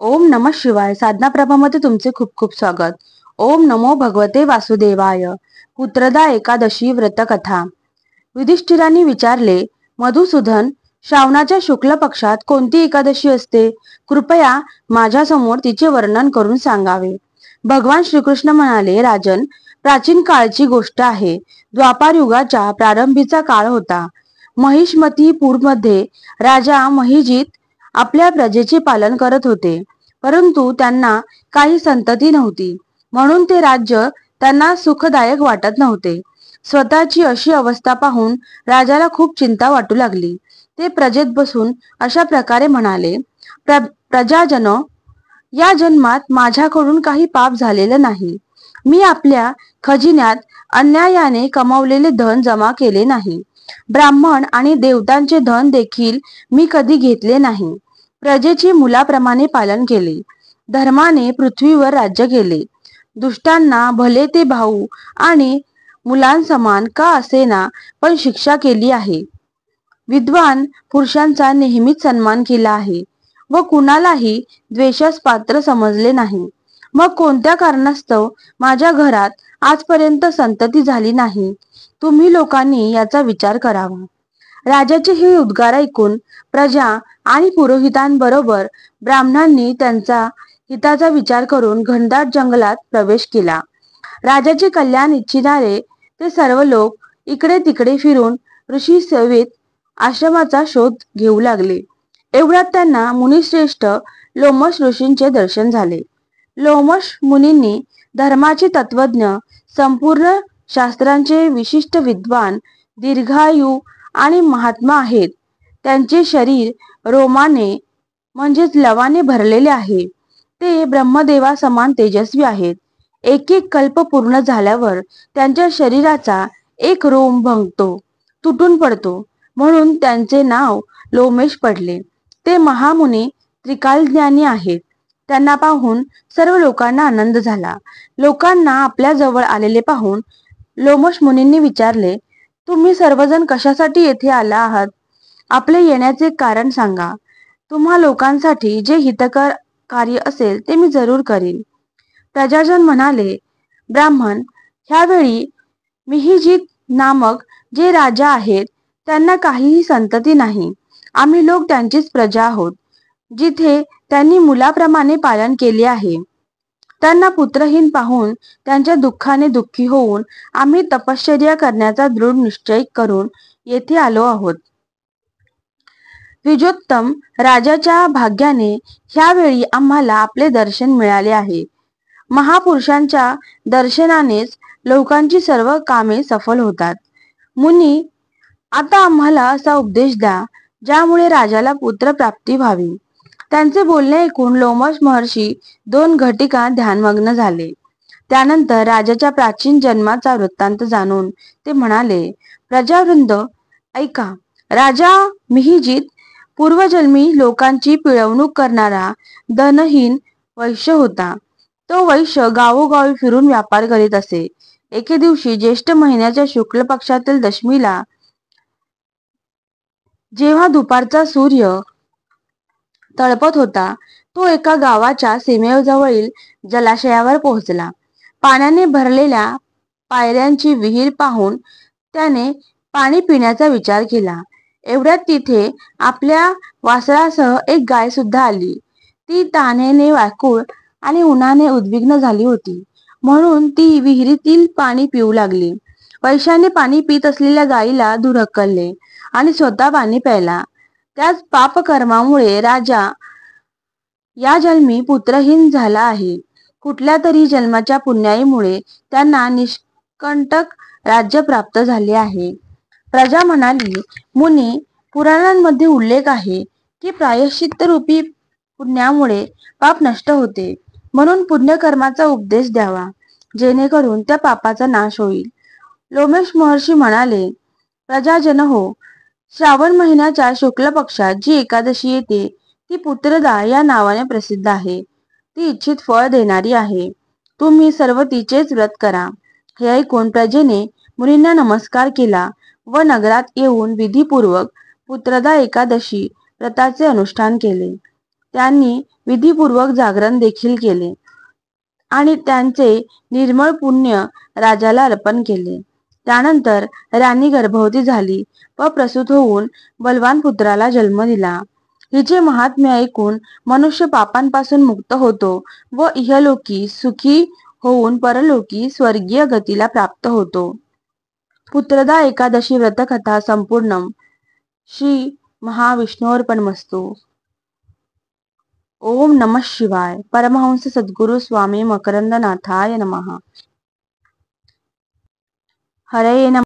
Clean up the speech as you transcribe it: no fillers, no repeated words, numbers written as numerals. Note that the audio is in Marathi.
ओम नमः शिवाय. साधना प्रभामध्ये तुमचे खूप खूप स्वागत. ओम नमो भगवते वासुदेवाय. पुत्रदा एकादशी व्रतकथा. युधिष्ठिरांनी विचारले, मधुसूदन, श्रावणाच्या शुक्ल पक्षात कोणती एकादशी असते? कृपया माझ्यासमोर तिचे वर्णन करून सांगावे. भगवान श्रीकृष्ण म्हणाले, राजन, प्राचीन काळची गोष्ट आहे. द्वापार युगाच्या प्रारंभीचा काळ होता. महिष्मतीपूरमध्ये राजा महिजित आपल्या प्रजेचे पालन करत होते. परंतु त्यांना काही संतती नव्हती, म्हणून ते राज्य त्यांना सुखदायक वाटत नव्हते. स्वतःची अशी अवस्था पाहून राजाला खूप चिंता वाटू लागली. ते प्रजेत बसून अशा प्रकारे म्हणाले, प्रजाजन, या जन्मात माझ्याकडून काही पाप झालेलं नाही. मी आपल्या खजिन्यात अन्यायाने कमावलेले धन जमा केले नाही. ब्राह्मण आणि देवतांचे धन देखील मी कधी घेतले नाही. प्रजेची मुलाप्रमाणे पालन केले. धर्माने पृथ्वीवर राज्य केले. दुष्टांना भले ते भाऊ आणि मुलांसमान का असेना पण शिक्षा केली आहे. विद्वान पुरुषांचा नेहमीच सन्मान केला आहे व कुणालाही द्वेषास पात्र समजले नाही. मग कोणत्या कारणास्तव माझ्या घरात आजपर्यंत संतती झाली नाही? तुम्ही लोकांनी याचा विचार करावा. राजाचे हे उद्गार ऐकून प्रजा आणि पुरोहितांबरोबर ब्राह्मणांनी त्यांचा हिताचा विचार करून घनदाट जंगलात प्रवेश केला. राजाचे कल्याण इच्छिणारे ते सर्व लोक इकडे तिकडे फिरून ऋषी सेवेत आश्रमाचा शोध घेऊ लागले. एवढ्यात त्यांना मुनिश्रेष्ठ लोमश ऋषींचे दर्शन झाले. लोमश मुनींनी धर्माचे तत्वज्ञ, संपूर्ण शास्त्रांचे विशिष्ट विद्वान, दीर्घायू आणि महात्मा आहेत. त्यांचे शरीर रोमाने म्हणजेच लवाने भरलेले आहे. ते ब्रह्मदेवा समान तेजस्वी आहेत. एक एक कल्प पूर्ण झाल्यावर त्यांच्या शरीराचा एक रोम भंगतो, तुटून पडतो, म्हणून त्यांचे नाव लोमेश पडले. ते महामुनी त्रिकालज्ञानी आहेत. त्यांना पाहून सर्व लोकांना आनंद झाला. लोकांना आपल्या जवळ आलेले पाहून लोमश मुनींनी विचारले, तुम्ही सर्वजण कशासाठी येथे आला आहात? आपले येण्याचे कारण सांगा. तुम्हा लोकांसाठी जे हितकर कार्य असेल ते मी जरूर करीन. प्रजाजन म्हणाले, ब्राह्मण, ह्यावेळी मिहिजित नामक जे राजा आहेत त्यांना काहीही संतती नाही. आम्ही लोक त्यांचीच प्रजा आहोत. जिथे त्यांनी मुलाप्रमाणे पालन केले आहे, त्यांना पुत्रहीन पाहून त्यांच्या दुःखाने दुःखी होऊन आम्ही तपश्चर्या करण्याचा दृढ निश्चय करून येथे आलो आहोत. द्विजोत्तम राजाच्या भाग्याने ह्यावेळी आम्हाला आपले दर्शन मिळाले आहे. महापुरुषांच्या दर्शनानेच लोकांची सर्व कामे सफल होतात. मुनी, आता आम्हाला असा उपदेश द्या ज्यामुळे राजाला पुत्र प्राप्ती व्हावी. त्यांचे बोलणे ऐकून लोमश महर्षी 2 घटिका ध्यानमग्न झाले. त्यानंतर राजाच्या प्राचीन जन्माचा वृत्तांत जाणून ते म्हणाले, प्रजावृंद, ऐका. राजा मिहिजित पूर्वजन्मी लोकांची पिळवणूक करणारा धनहीन वैश्य होता. तो वैश्य गावोगावी फिरून व्यापार करीत असे. एके दिवशी ज्येष्ठ महिन्याच्या शुक्ल पक्षातील दशमीला जेव्हा दुपारचा सूर्य तळपत होता, तो एका गावाच्या सीमेजवळील जलाशयावर पोहोचला. पाण्याने भरलेल्या पायऱ्यांची विहीर पाहून त्याने पाणी पिण्याचा विचार केला. एवढ्यात तिथे आपल्या वासरासह एक गाय सुद्धा आली. ती तहानेने व्याकुळ आणि उन्हाने उद्विग्न झाली होती, म्हणून ती विहिरीतील पाणी पिऊ लागली. वैश्याने पाणी पित असलेल्या गायीला दूर हकलले आणि स्वतः पाणी प्यायला. त्याच पापकर्मामुळे राजा या जन्मी पुत्रहीन झाला आहे. कुठल्या तरी जन्माच्या पुण्याईमुळे त्यांना निष्कंटक राज्य प्राप्त झाले आहे. प्रजा म्हणाली, मुनी, पुराणांमध्ये उल्लेख आहे की प्रायश्चित्त रूपी पुण्यामुळे पाप नष्ट होते. म्हणून पुण्यकर्माचा उपदेश द्यावा, जेणेकरून त्या पापाचा नाश होईल. लोमेश महर्षी म्हणाले, प्रजाजन हो, श्रावण महिन्याच्या शुक्ल पक्षात जी एकादशी येते ती पुत्रदा या नावाने प्रसिद्ध आहे. ती इच्छित फळ देणारी आहे. तुम्ही सर्व तिचेच व्रत करा. हे ऐकून प्रजेने मुनींना नमस्कार केला व नगरात येऊन विधीपूर्वक पुत्रदा एकादशी व्रताचे अनुष्ठान केले. त्यांनी विधीपूर्वक जागरण देखील केले आणि त्यांचे निर्मळ पुण्य राजाला अर्पण केले. त्यानंतर राणी गर्भवती झाली व प्रसूत होऊन बलवान पुत्राला जन्म दिला. हिचे महात्म्य ऐकून मनुष्य पापांपासून मुक्त होतो व इहलोकी सुखी होऊन परलोकी स्वर्गीय गतीला प्राप्त होतो. पुत्रदा एकादशी व्रतकथा संपूर्ण. श्री महाविष्णुर्पणमस्तु. ओम नमः शिवाय. परमहंस सद्गुरु स्वामी मकरंदनाथाय नमः. हरये नमः.